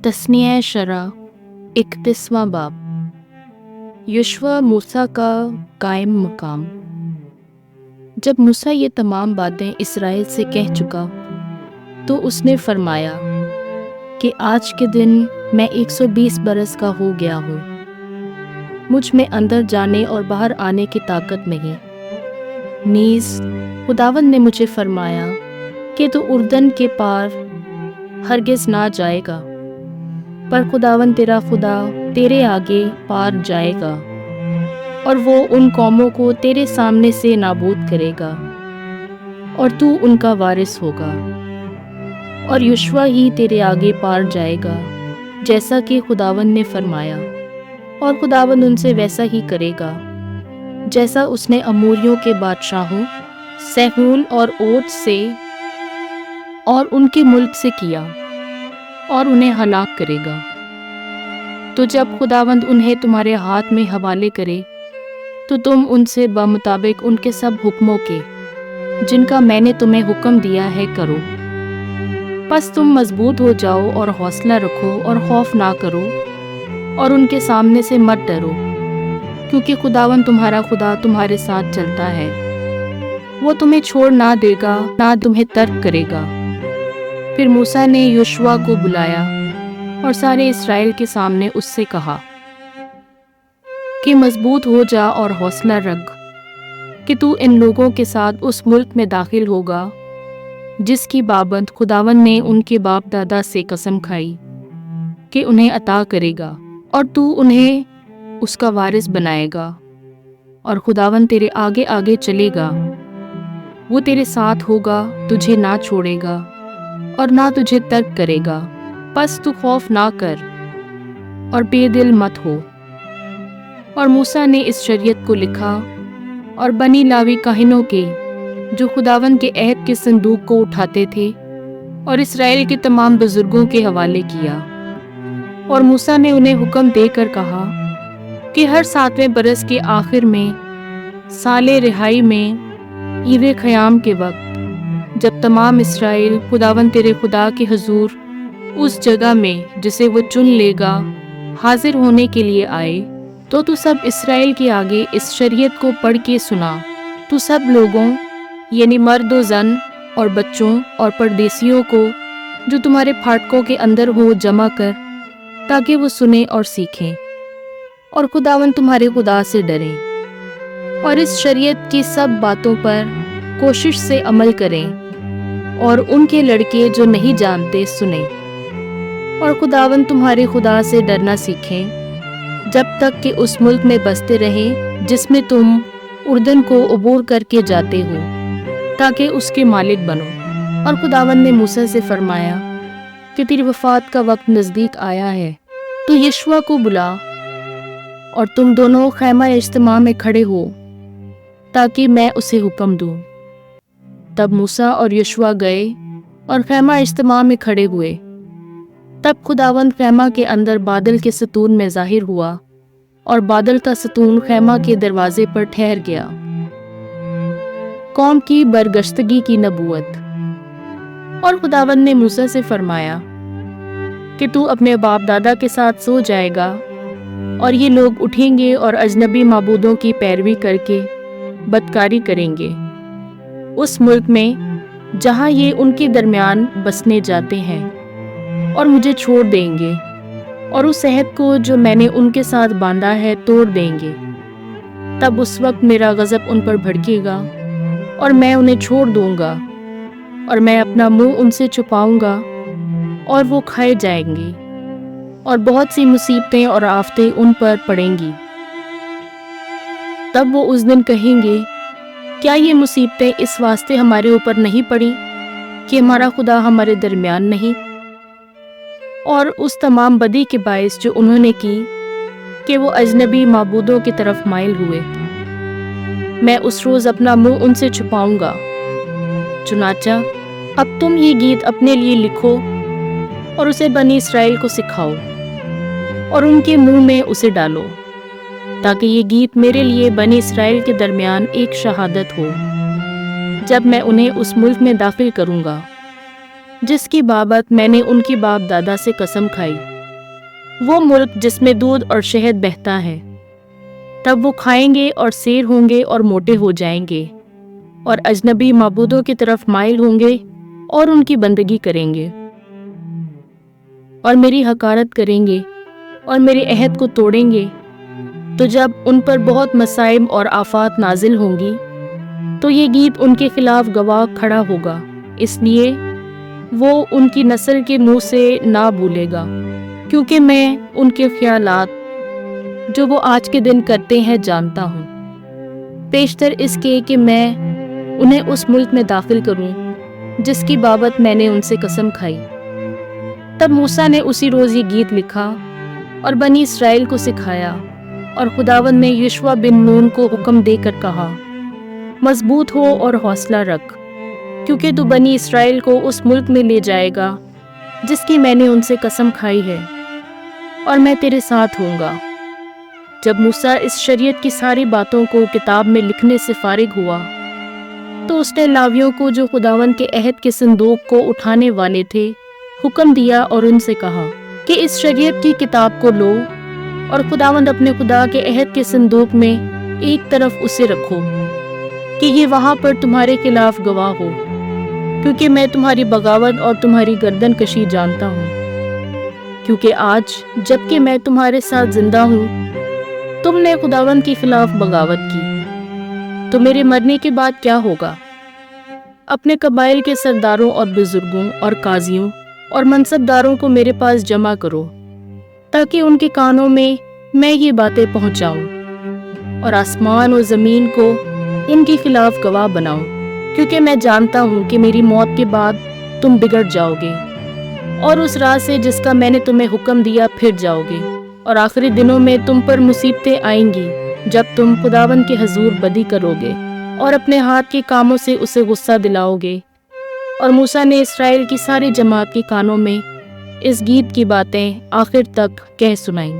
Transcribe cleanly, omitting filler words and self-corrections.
तस्नीह शरा 31वां बाब। युशवा मूसा का कायम मकाम। जब मूसा ये तमाम बातें इसराइल से कह चुका तो उसने फरमाया कि आज के दिन मैं 120 बरस का हो गया हूँ। मुझ में अंदर जाने और बाहर आने की ताकत नहीं। नीज़ खुदावंद ने मुझे फरमाया कि तू उर्दन के पार हरगिज़ ना जाएगा, पर खुदावंद तेरा खुदा तेरे आगे पार जाएगा और वो उन कौमों को तेरे सामने से नाबूद करेगा और तू उनका वारिस होगा। और युशवा ही तेरे आगे पार जाएगा जैसा कि खुदावंद ने फरमाया, और खुदावंद उनसे वैसा ही करेगा जैसा उसने अमोरियों के बादशाहों सहूल और ओग से और उनके मुल्क से किया, और उन्हें हलाक करेगा। तो जब खुदावंद उन्हें तुम्हारे हाथ में हवाले करे तो तुम उनसे बमुताबिक उनके सब हुक्मों के जिनका मैंने तुम्हें हुक्म दिया है करो। बस तुम मजबूत हो जाओ और हौसला रखो और खौफ ना करो और उनके सामने से मत डरो, क्योंकि खुदावंद तुम्हारा खुदा तुम्हारे साथ चलता है। वो तुम्हें छोड़ ना देगा, ना तुम्हें तर्क करेगा। फिर मूसा ने युशवा को बुलाया और सारे इस्राएल के सामने उससे कहा कि मजबूत हो जा और हौसला रख कि तू इन लोगों के साथ उस मुल्क में दाखिल होगा जिसकी बाबत खुदावंद ने उनके बाप दादा से कसम खाई कि उन्हें अता करेगा, और तू उन्हें उसका वारिस बनाएगा। और खुदावंद तेरे आगे आगे चलेगा, वो तेरे साथ होगा, तुझे ना छोड़ेगा और ना तुझे तर्क करेगा। बस तू खौफ ना कर और बेदिल मत हो। और मूसा ने इस शरीयत को लिखा और बनी लावी काहिनों के जो खुदावंद के अहद के संदूक को उठाते थे और इसराइल के तमाम बुजुर्गों के हवाले किया। और मूसा ने उन्हें हुक्म देकर कहा कि हर 7वें बरस के आखिर में साले रिहाई में ईद ख़याम के वक्त जब तमाम इसराइल खुदावंद तेरे खुदा के हुजूर उस जगह में जिसे वो चुन लेगा हाजिर होने के लिए आए, तो तू सब इसराइल के आगे इस शरीयत को पढ़ के सुना। तू सब लोगों यानी मर्द व जन और बच्चों और परदेसियों को जो तुम्हारे फाटकों के अंदर हो जमा कर, ताकि वो सुने और सीखें और खुदावंद तुम्हारे खुदा से डरें और इस शरीयत की सब बातों पर कोशिश से अमल करें, और उनके लड़के जो नहीं जानते सुने। और खुदावंद तुम्हारे खुदा से डरना सीखें जब तक कि उस मुल्क में बसते रहें जिसमें तुम उर्दन को अबूर करके जाते हो, ताकि उसके मालिक बनो। और खुदावंद ने मूसा से फरमाया कि तेरी वफात का वक्त नज़दीक आया है, तो युशवा को बुला और तुम दोनों खैमा इज्तिमा में खड़े हो ताकि मैं उसे हुक्म दूं। तब मूसा और युशवा गए और खैमा इज्तिमा में खड़े हुए। तब खुदावंद खैमा के अंदर बादल के सतून में ज़ाहिर हुआ और बादल का सतून खैमा के दरवाजे पर ठहर गया। कौम की बरगश्तगी की नबूवत। और खुदावंद ने मूसा से फरमाया कि तू अपने बाप दादा के साथ सो जाएगा और ये लोग उठेंगे और अजनबी माबूदों की पैरवी करके बदकारी करेंगे उस मुल्क में जहाँ ये उनके दरमियान बसने जाते हैं, और मुझे छोड़ देंगे और उस अहद को जो मैंने उनके साथ बांधा है तोड़ देंगे। तब उस वक्त मेरा गज़ब उन पर भड़केगा और मैं उन्हें छोड़ दूंगा और मैं अपना मुंह उनसे छुपाऊंगा और वो खाए जाएंगे, और बहुत सी मुसीबतें और आफतें उन पर पड़ेंगी। तब वो उस दिन कहेंगे, क्या ये मुसीबतें इस वास्ते हमारे ऊपर नहीं पड़ी कि हमारा खुदा हमारे दरमियान नहीं? और उस तमाम बदी के बायस जो उन्होंने की कि वो अजनबी माबूदों की तरफ माइल हुए, मैं उस रोज़ अपना मुंह उनसे छुपाऊंगा। चुनाचा अब तुम ये गीत अपने लिए लिखो और उसे बनी इसराइल को सिखाओ और उनके मुंह में उसे डालो, ताकि ये गीत मेरे लिए बनी इसराइल के दरमियान एक शहादत हो जब मैं उन्हें उस मुल्क में दाखिल करूंगा जिसकी बाबत मैंने उनके बाप दादा से कसम खाई وہ ملک جس میں دودھ اور شہد بہتا ہے۔ تب وہ کھائیں گے اور سیر ہوں گے اور موٹے ہو جائیں گے، اور اجنبی معبودوں کی طرف مائل ہوں گے اور ان کی بندگی کریں گے، اور میری حقارت کریں گے اور میرے عہد کو توڑیں گے۔ تو جب ان پر بہت مصائب اور آفات نازل ہوں گی تو یہ گیت ان کے خلاف گواہ کھڑا ہوگا، اس لیے وہ ان کی نسل کے منہ سے نہ بھولے گا، کیونکہ میں ان کے خیالات جو وہ آج کے دن کرتے ہیں جانتا ہوں، پیشتر اس کے کہ میں انہیں اس ملک میں داخل کروں جس کی بابت میں نے ان سے قسم کھائی۔ تب موسیٰ نے اسی روز یہ گیت لکھا اور بنی اسرائیل کو سکھایا، اور خداوند نے یشوع بن نون کو حکم دے کر کہا، مضبوط ہو اور حوصلہ رکھ، کیونکہ تو بنی اسرائیل کو اس ملک میں لے جائے گا جس کی میں نے ان سے قسم کھائی ہے، اور میں تیرے ساتھ ہوں گا۔ جب موسیٰ اس شریعت کی ساری باتوں کو کتاب میں لکھنے سے فارغ ہوا تو اس نے لاویوں کو جو خداوند کے عہد کے صندوق کو اٹھانے والے تھے حکم دیا اور ان سے کہا کہ اس شریعت کی کتاب کو لو اور خداوند اپنے خدا کے عہد کے صندوق میں ایک طرف اسے رکھو کہ یہ وہاں پر تمہارے خلاف گواہ ہو، کیونکہ میں تمہاری بغاوت اور تمہاری گردن کشی جانتا ہوں۔ کیونکہ آج جبکہ میں تمہارے ساتھ زندہ ہوں تم نے خداوند کے خلاف بغاوت کی، تو میرے مرنے کے بعد کیا ہوگا؟ اپنے قبائل کے سرداروں اور بزرگوں اور قاضیوں اور منصب داروں کو میرے پاس جمع کرو، تاکہ ان کے کانوں میں یہ باتیں پہنچاؤں، اور آسمان و زمین کو ان کے خلاف گواہ بناؤں، کیونکہ میں جانتا ہوں کہ میری موت کے بعد تم بگڑ جاؤ گے اور اس راہ سے جس کا میں نے تمہیں حکم دیا پھر جاؤ گے، اور آخری دنوں میں تم پر مصیبتیں آئیں گی جب تم خداوند کے حضور بدی کرو گے اور اپنے ہاتھ کے کاموں سے اسے غصہ دلاؤ گے۔ اور موسیٰ نے اسرائیل کی ساری جماعت کے کانوں میں اس گیت کی باتیں آخر تک کہہ سنائیں۔